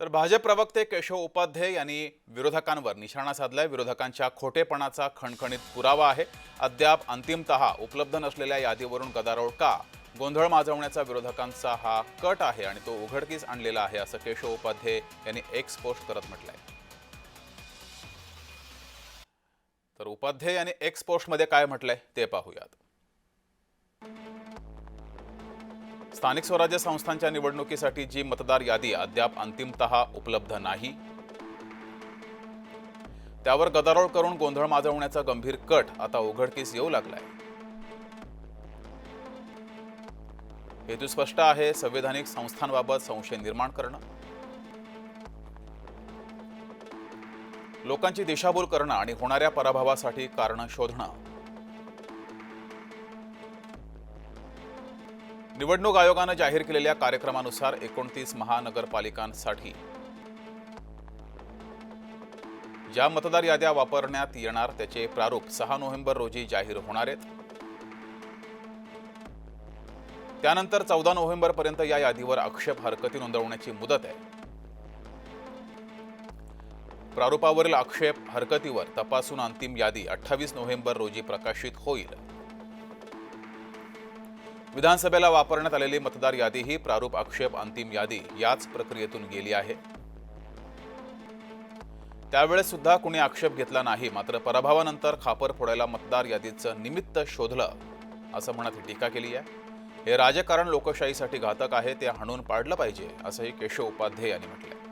तर भाजप प्रवक्ते केशव उपाध्ये यांनी विरोधकांवर निशाणा साधलाय। विरोधकांच्या खोटेपणाचा खणखणीत पुरावा आहे। अद्याप अंतिमतः उपलब्ध नसलेल्या यादीवरून गदारोळ का, गोंधळ माजवण्याचा विरोधकांचा हा कट आहे आणि तो उघडकीस आणलेला आहे, असं केशव उपाध्ये यांनी एक्स पोस्ट करत म्हटलंय। तर उपाध्ये यांनी एक्स पोस्टमध्ये काय म्हटलंय ते पाहूयात। स्थानिक स्वराज्य संस्थांच्या निवडणुकीसाठी जी मतदार यादी अद्याप अंतिमतः उपलब्ध नाही, त्यावर गदारोळ करून गोंधळ माजवण्याचा गंभीर कट आता उघडकीस येऊ लागलाय। हेतू स्पष्ट आहे, संवैधानिक संस्थांबाबत संशय निर्माण करणं, लोकांची दिशाभूल करणं आणि होणाऱ्या पराभवासाठी कारण शोधणं। निवडणूक आयोगाने जाहीर केलेल्या कार्यक्रमानुसार 29 महानगरपालिकांसाठी ज्या मतदार याद्या वापरण्यात येणार त्याचे प्रारूप 6 नोव्हेंबर रोजी जाहीर होणार आहेत। त्यानंतर 14 नोव्हेंबर पर्यंत या यादीवर आक्षेप हरकती नोंदवण्याची मुदत आहे। प्रारूपावरील आक्षेप हरकतीवर तपासून अंतिम यादी 28 नोव्हेंबर रोजी प्रकाशित होईल। विधानसभेला वापरण्यात आलेली मतदार यादी ही प्रारूप आक्षेप अंतिम यादी याच प्रक्रियेतून गेली आहे। त्यावेळेस सुद्धा कुणी आक्षेप घेतला नाही, मात्र पराभवानंतर खापर फोडायला मतदार यादीचं निमित्त शोधलं असं म्हणत ही टीका केली आहे। हे राजकारण लोकशाहीसाठी घातक आहे, ते हाणून पाडलं पाहिजे, असंही केशव उपाध्ये यांनी म्हटलंय।